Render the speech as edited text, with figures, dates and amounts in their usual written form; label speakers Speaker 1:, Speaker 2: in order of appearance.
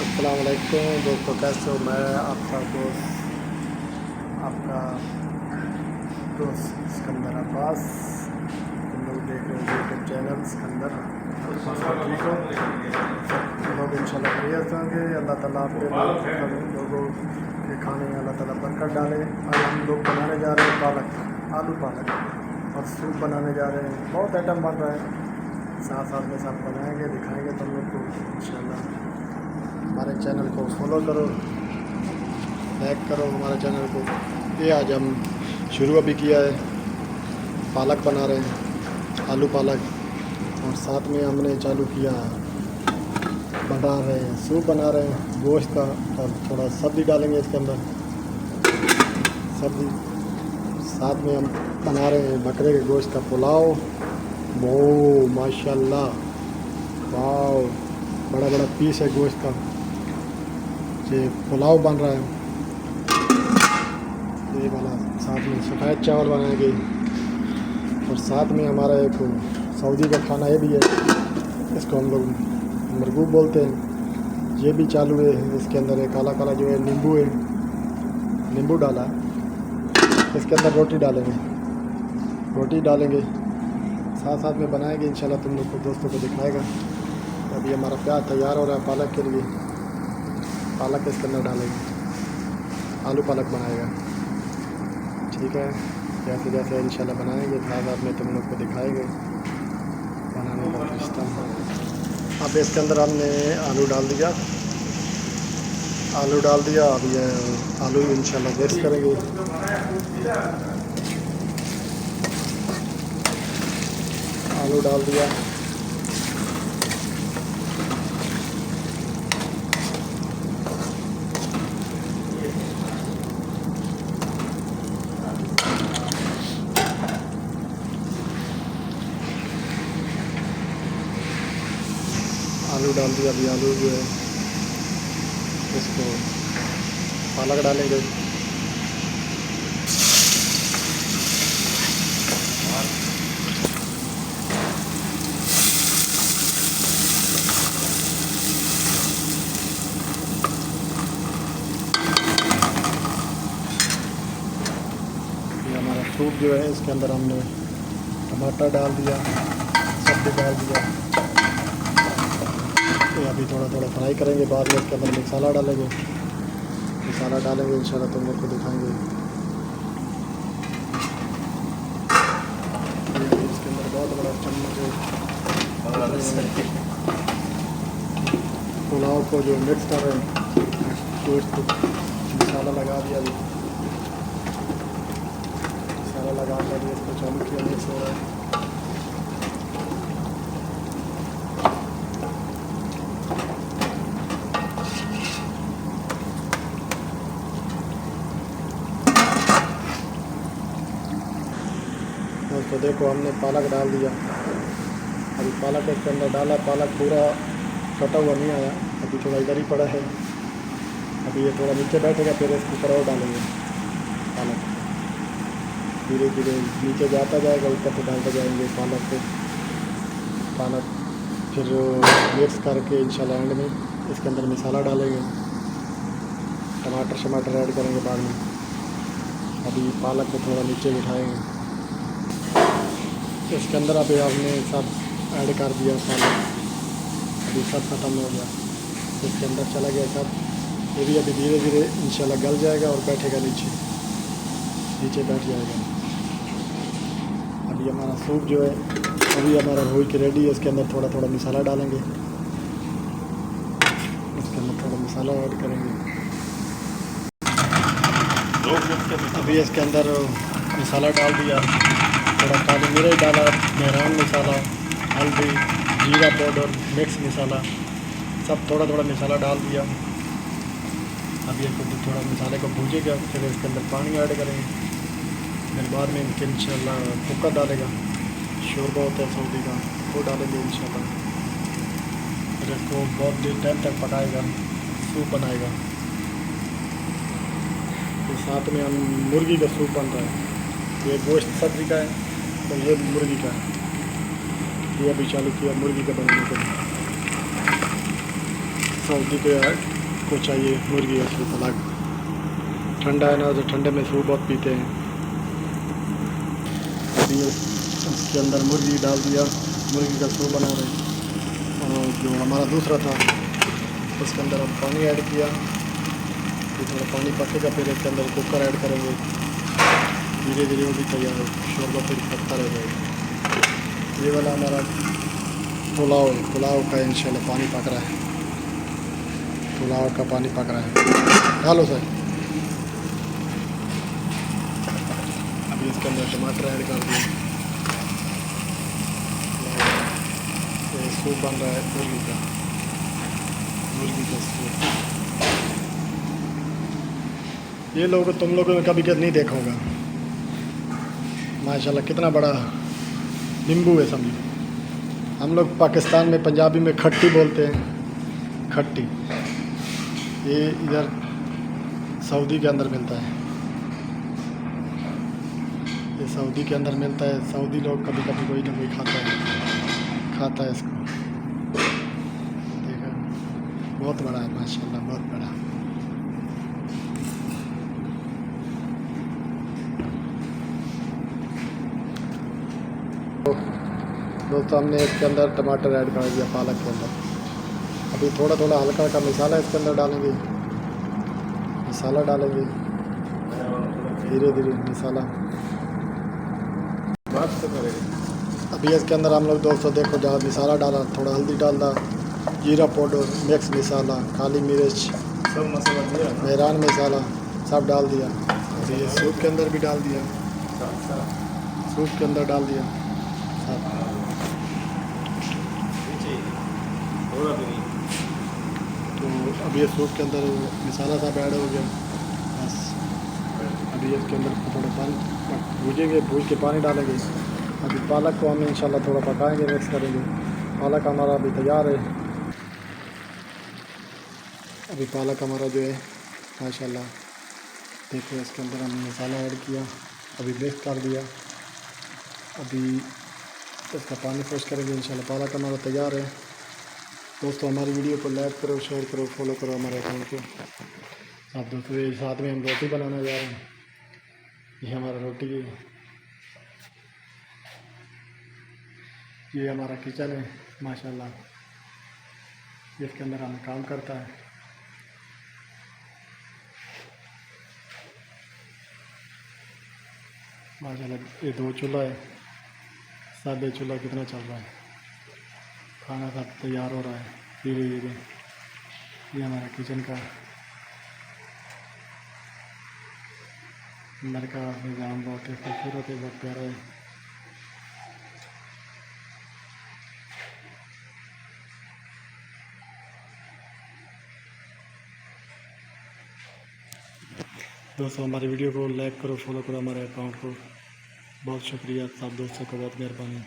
Speaker 1: अस्सलाम वालेकुम दोस्तों, कैसे हो? मैं आपका दोस्त सिकंदर अब्बास। तुम लोग देख रहे हो यूट्यूब चैनल सिकंदर। ठीक हो सब लोग? इंशाल्लाह खैरियत से होंगे। अल्लाह ताला आपके लोगों के खाने में अल्लाह ताला बरकत डाले। आज हम लोग बनाने जा रहे हैं आलू पालक और सूप बनाने जा रहे हैं। बहुत आइटम बन रहा है, साथ साथ में सब बनाएंगे, दिखाएंगे तुम लोग को इंशाल्लाह। हमारे चैनल को फॉलो करो, लाइक करो हमारे चैनल को। ये आज हम शुरू अभी किया है, पालक बना रहे हैं, आलू पालक, और साथ में हमने चालू किया बना रहे हैं सूप बना रहे हैं गोश्त का, और थोड़ा सब्ज़ी डालेंगे इसके अंदर। सब्ज़ी साथ में हम बना रहे हैं बकरे के गोश्त का पुलाव। वो माशाल्लाह, वाह, बड़ा बड़ा पीस है गोश्त का। ये पुलाव बन रहा है, ये वाला। साथ में सफ़ेद चावल बनाएंगे, और साथ में हमारा एक सऊदी का खाना ये भी है, इसको हम लोग मरगूब बोलते हैं। ये भी चालू है। इसके अंदर एक काला काला जो है नींबू है, नींबू डाला है। इसके अंदर रोटी डालेंगे, साथ साथ में बनाएंगे इंशाल्लाह। तुम लोग को दोस्तों को दिखाएगा। अभी हमारा प्याज तैयार हो रहा है पालक के लिए। पालक इसके अंदर डालेंगे, आलू पालक बनाएगा। ठीक है, जैसे जैसे इंशाल्लाह बनाएंगे साथ में तुम लोग को दिखाएंगे बनाने का रिश्ता। अब इसके अंदर हमने आलू डाल दिया। अभी आलू इंशाल्लाह मिक्स करेंगे। आलू डाल दिया, अभी आलू जो है इसको पालक डालेंगे। ये हमारा सूप जो है, इसके अंदर हमने टमाटर डाल दिया, सब्जी डाल दिया। तो अभी थोड़ा थोड़ा फ्राई करेंगे, बाद में इसके अंदर मसाला डालेंगे इंशाल्लाह तुम लोग को दिखाएंगे। इसके अंदर बहुत बड़ा चम्मच पुलाव को जो मिक्स कर रहे हैं, गोश्त को मसाला लगा दिया। अभी मसाला लगा कर इसको चालू किया, मिक्स हो रहा है। तो देखो हमने पालक डाल दिया। अभी पालक इसके अंदर डाला, पालक पूरा कटा हुआ नहीं आया, अभी थोड़ा इधर ही पड़ा है। अभी ये थोड़ा नीचे बैठेगा, फिर इसके ऊपर और डालेंगे पालक। धीरे धीरे नीचे जाता जाएगा, ऊपर से डालते जाएंगे पालक को। फिर मिक्स करके इंशाल्लाह एंड में इसके अंदर मसाला डालेंगे, टमाटर ऐड करेंगे बाद में। अभी पालक को थोड़ा नीचे बिठाएंगे। इसके अंदर अभी हमने सब ऐड कर दिया पालक। अभी सब ख़त्म हो गया, इसके अंदर चला गया सब। ये भी अभी धीरे धीरे इंशाल्लाह गल जाएगा और बैठेगा नीचे बैठ जाएगा। अभी हमारा सूप जो है अभी हमारा हो के रेडी है। इसके अंदर थोड़ा थोड़ा मसाला डालेंगे, इसके अंदर थोड़ा मसाला ऐड करेंगे। अभी इसके अंदर मसाला डाल दिया, थोड़ा काली मिर्च डाला, मेहरान मसाला, हल्दी, जीरा पाउडर, मिक्स मसाला, सब थोड़ा थोड़ा मसाला डाल दिया। अभी इसको थोड़ा मसाले को भूजेगा, फिर इसके अंदर पानी ऐड करेंगे। फिर बाद में इनके इंशाल्लाह कुकर डालेगा, शोरबा होता है सऊदी का, वो डालेंगे इंशाल्लाह। फिर इसको बहुत देर टाइम तक पकाएगा, सूप बनाएगा। तो साथ में हम मुर्गी का सूप बन रहा है। ये गोश्त सब्जी का है, तो ये मुर्गी का है। ये अभी चालू किया मुर्गी का बनाने को। सऊदी के जिसको चाहिए मुर्गी और सूप अलग। ठंडा है ना, तो ठंडे में सूप बहुत पीते हैं। अभी उसके अंदर मुर्गी डाल दिया, मुर्गी का सूप बना रहे हैं। और जो हमारा दूसरा था उसके अंदर हम पानी ऐड किया, फिर थोड़ा पानी पकेगा, फिर इसके अंदर कुकर ऐड करेंगे। धीरे धीरे वो भी तैयार है, शोरबा फिर पकता रह जाएगा। ये वाला हमारा पुलाव है, पुलाव का इंशाल्लाह पानी पक रहा है, पुलाव का पानी पक रहा है। डालो सर। अभी इसके अंदर टमाटर ऐड कर दिए। ये सूप बन रहा है मुर्गी का, मुर्गी का सूप। ये लोग तुम लोगों ने कभी नहीं देखा होगा। माशाल्लाह कितना बड़ा नींबू है समझो। हम लोग पाकिस्तान में पंजाबी में खट्टी बोलते हैं, खट्टी। ये इधर सऊदी के अंदर मिलता है, ये सऊदी के अंदर मिलता है। सऊदी लोग कभी कभी कोई ना कोई खाता है इसको। देखा, बहुत बड़ा है माशाल्लाह, बहुत बड़ा। दोस्तों हमने इसके अंदर टमाटर ऐड कर दिया पालक के अंदर। अभी थोड़ा थोड़ा हल्का हल्का मसाला इसके अंदर डालेंगे, मसाला डालेंगे धीरे धीरे मसाला। अभी इसके अंदर हम लोग दोस्तों देखो जहाँ मसाला डाला, थोड़ा हल्दी डाला, जीरा पाउडर, मिक्स मसाला, काली मिर्च, सब मसाला दिया, मेहरान मसाला सब डाल दिया। अभी ये सूप के अंदर भी डाल दिया, सूप के अंदर डाल दिया सब। तो अभी ये सूप के अंदर मसाला सब ऐड हो गया बस। अभी इसके अंदर थोड़ा पानी भूजेंगे, भूज के पानी डालेंगे। अभी पालक को हम इंशाल्लाह थोड़ा पकाएंगे, मिक्स करेंगे। पालक हमारा अभी तैयार है। अभी पालक हमारा जो है माशाल्लाह देखो, इसके अंदर हमने मसाला ऐड किया, अभी मिक्स कर दिया। अभी इसका पानी फ्रेश करेंगे इंशाल्लाह। पालक हमारा तैयार है। दोस्तों हमारी वीडियो को लाइक करो, शेयर करो, फॉलो करो हमारे अकाउंट को। अब दोस्तों ये साथ में हम रोटी बनाने जा रहे हैं। ये हमारा रोटी है, ये हमारा किचन है माशाल्लाह, जिसके अंदर हम काम करता है। माशाल्लाह ये 2 चूल्हा है, सादे चूल्हा कितना चल रहा है। खाना सब तैयार हो रहा है धीरे धीरे। ये हमारा किचन का अंदर का निज़ाम बहुत ही खूबसूरत है, बहुत प्यारा है। दोस्तों हमारी वीडियो को लाइक करो, फॉलो करो हमारे अकाउंट को। बहुत शुक्रिया सब दोस्तों का, बहुत मेहरबानी।